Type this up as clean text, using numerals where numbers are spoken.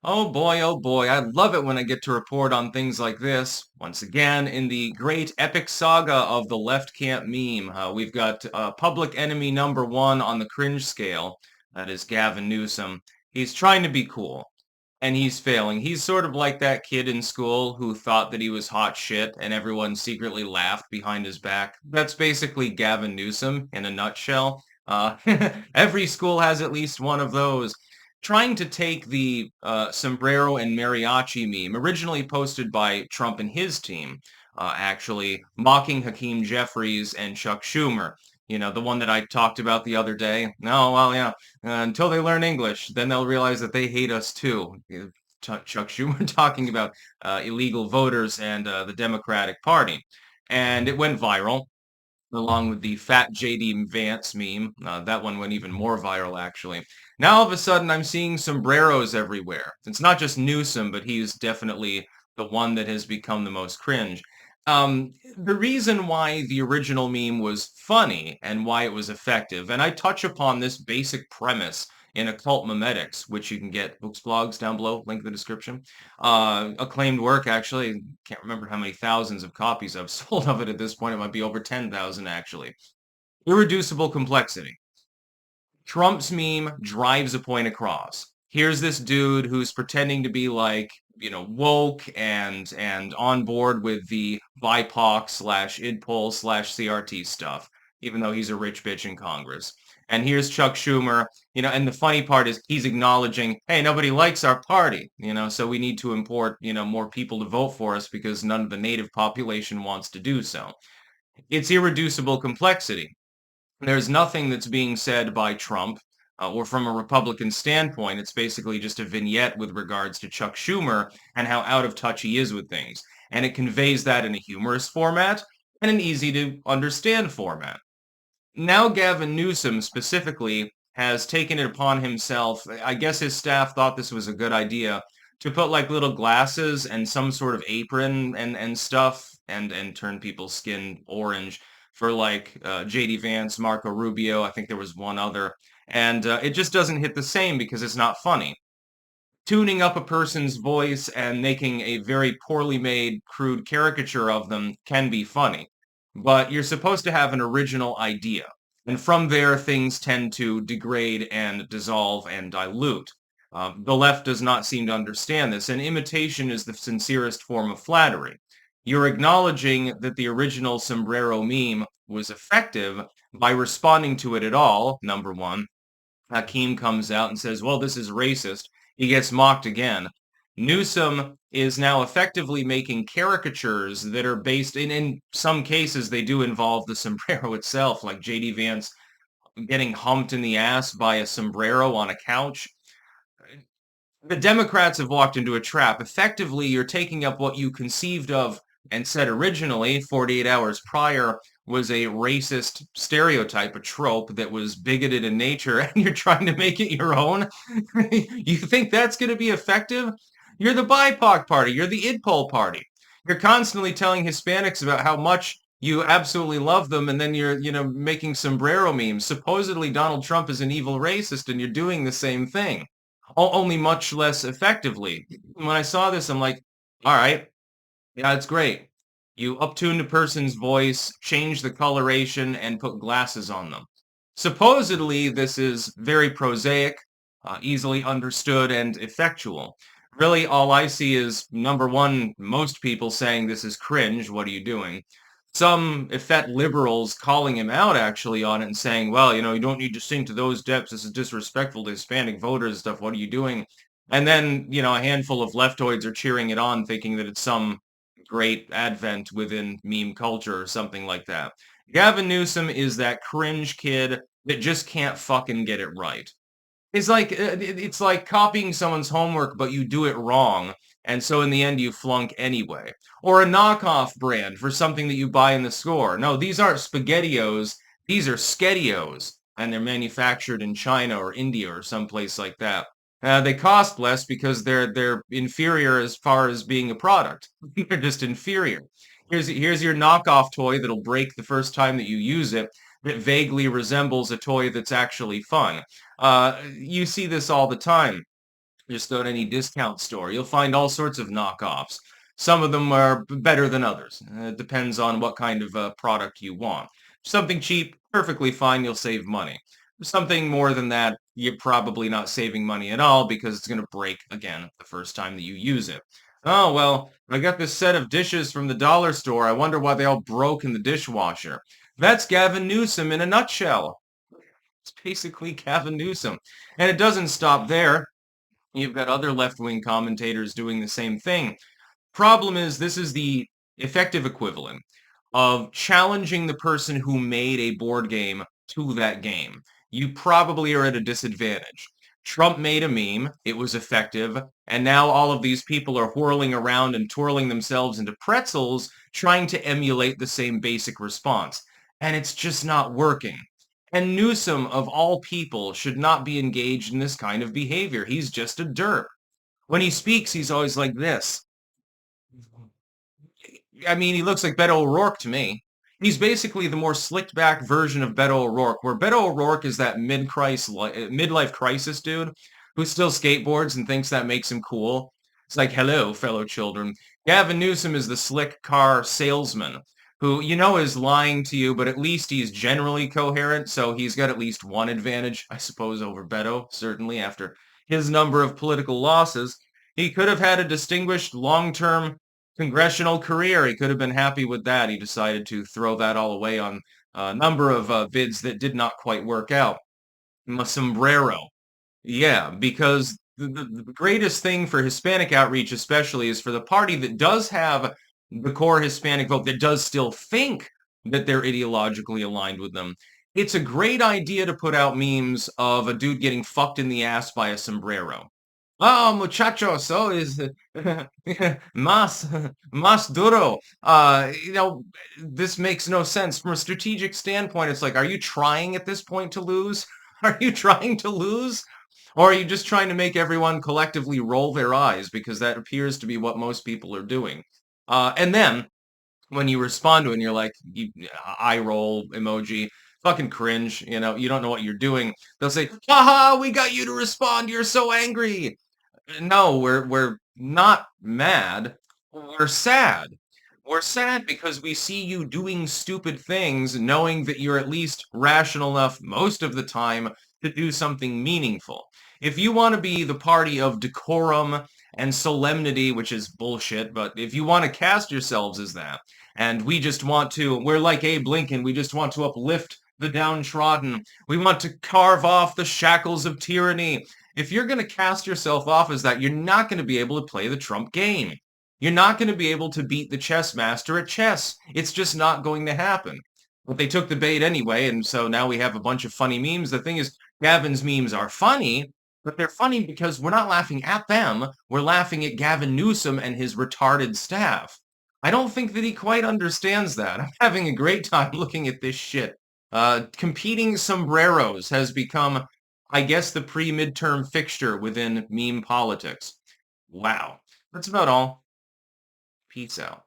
Oh boy, I love it when I get to report on things like this. Once again, in the great epic saga of the left camp meme, we've got public enemy number one on the cringe scale. That is Gavin Newsom. He's trying to be cool, and he's failing. He's sort of like that kid in school who thought that he was hot shit, and everyone secretly laughed behind his back. That's basically Gavin Newsom in a nutshell. Every school has at least one of those trying to take the sombrero and mariachi meme, originally posted by Trump and his team, actually mocking Hakeem Jeffries and Chuck Schumer. You know, the one that I talked about the other day. No, well, yeah, until they learn English, then they'll realize that they hate us too. Chuck Schumer talking about illegal voters and the Democratic Party. And it went viral along with the fat JD Vance meme. That one went even more viral, actually. Now all of a sudden, I'm seeing sombreros everywhere. It's not just Newsom, but he's definitely the one that has become the most cringe. The reason why the original meme was funny and why it was effective, and I touch upon this basic premise in Occult Memetics, which you can get books, blogs down below, link in the description. Acclaimed work, actually. Can't remember how many thousands of copies I've sold of it at this point. It might be over 10,000, actually. Irreducible complexity. Trump's meme drives a point across. Here's this dude who's pretending to be like, woke and on board with the BIPOC slash IDPOL slash CRT stuff, even though he's a rich bitch in Congress. And here's Chuck Schumer, and the funny part is he's acknowledging, hey, nobody likes our party, so we need to import, more people to vote for us because none of the native population wants to do so. It's irreducible complexity. There's nothing that's being said by Trump or from a Republican standpoint. It's basically just a vignette with regards to Chuck Schumer and how out of touch he is with things. And it conveys that in a humorous format and an easy to understand format. Now Gavin Newsom specifically has taken it upon himself. I guess his staff thought this was a good idea to put like little glasses and some sort of apron and stuff and turn people's skin orange for like JD Vance, Marco Rubio. I think there was one other. And it just doesn't hit the same because it's not funny. Tuning up a person's voice and making a very poorly made, crude caricature of them can be funny. But you're supposed to have an original idea. And from there, things tend to degrade and dissolve and dilute. The left does not seem to understand this, and imitation is the sincerest form of flattery. You're acknowledging that the original sombrero meme was effective by responding to it at all, number one. Hakeem comes out and says, well, this is racist. He gets mocked again. Newsom is now effectively making caricatures that are based in some cases, they do involve the sombrero itself, like J.D. Vance getting humped in the ass by a sombrero on a couch. The Democrats have walked into a trap. Effectively, you're taking up what you conceived of and said originally, 48 hours prior, was a racist stereotype, a trope that was bigoted in nature, and you're trying to make it your own? You think that's going to be effective? You're the BIPOC party. You're the IDPOL party. You're constantly telling Hispanics about how much you absolutely love them, and then you're, making sombrero memes. Supposedly Donald Trump is an evil racist, and you're doing the same thing, only much less effectively. When I saw this, I'm like, all right, yeah, it's great. You uptune a person's voice, change the coloration, and put glasses on them. Supposedly, this is very prosaic, easily understood, and effectual. Really, all I see is, number one, most people saying this is cringe, what are you doing? Some effete liberals calling him out actually on it and saying, well, you don't need to sink to those depths. This is disrespectful to Hispanic voters and stuff. What are you doing? And then, a handful of leftoids are cheering it on, thinking that it's some great advent within meme culture or something like that. Gavin Newsom is that cringe kid that just can't fucking get it right. It's like copying someone's homework, but you do it wrong, and so in the end you flunk anyway. Or a knockoff brand for something that you buy in the store. No, these aren't SpaghettiOs, these are Skettios, and they're manufactured in China or India or someplace like that. They cost less because they're inferior as far as being a product. They're just inferior. Here's your knockoff toy that'll break the first time that you use it, that vaguely resembles a toy that's actually fun. You see this all the time. Just go to any discount store. You'll find all sorts of knockoffs. Some of them are better than others. It depends on what kind of product you want. Something cheap, perfectly fine, you'll save money. Something more than that, you're probably not saving money at all because it's going to break again the first time that you use it. Oh, well, I got this set of dishes from the dollar store. I wonder why they all broke in the dishwasher. That's Gavin Newsom in a nutshell. It's basically Gavin Newsom. And it doesn't stop there. You've got other left-wing commentators doing the same thing. Problem is, this is the effective equivalent of challenging the person who made a board game to that game. You probably are at a disadvantage. Trump made a meme, it was effective, and now all of these people are whirling around and twirling themselves into pretzels trying to emulate the same basic response. And it's just not working. And Newsom, of all people, should not be engaged in this kind of behavior. He's just a derp. When he speaks, he's always like this. I mean, he looks like Beto O'Rourke to me. He's basically the more slicked back version of Beto O'Rourke, where Beto O'Rourke is that midlife crisis dude who still skateboards and thinks that makes him cool. It's like, hello, fellow children. Gavin Newsom is the slick car salesman who, is lying to you, but at least he's generally coherent, so he's got at least one advantage, I suppose, over Beto, certainly after his number of political losses. He could have had a distinguished long-term congressional career. He could have been happy with that. He decided to throw that all away on a number of bids that did not quite work out. Sombrero. Yeah, because the greatest thing for Hispanic outreach especially is for the party that does have the core Hispanic vote that does still think that they're ideologically aligned with them. It's a great idea to put out memes of a dude getting fucked in the ass by a sombrero. Oh, muchacho, so is más duro. This makes no sense. From a strategic standpoint, it's like, are you trying at this point to lose? Are you trying to lose? Or are you just trying to make everyone collectively roll their eyes? Because that appears to be what most people are doing. And then when you respond to it and you're like, eye roll emoji, fucking cringe, you don't know what you're doing. They'll say, haha, we got you to respond. You're so angry. No, we're not mad. We're sad. We're sad because we see you doing stupid things, knowing that you're at least rational enough most of the time to do something meaningful. If you want to be the party of decorum and solemnity, which is bullshit, but if you want to cast yourselves as that, and we're like Abe Lincoln, we just want to uplift the downtrodden. We want to carve off the shackles of tyranny. If you're going to cast yourself off as that, you're not going to be able to play the Trump game. You're not going to be able to beat the chess master at chess. It's just not going to happen. But they took the bait anyway, and so now we have a bunch of funny memes. The thing is, Gavin's memes are funny, but they're funny because we're not laughing at them. We're laughing at Gavin Newsom and his retarded staff. I don't think that he quite understands that. I'm having a great time looking at this shit. Competing sombreros has become, I guess, the pre-midterm fixture within meme politics. Wow. That's about all. Peace out.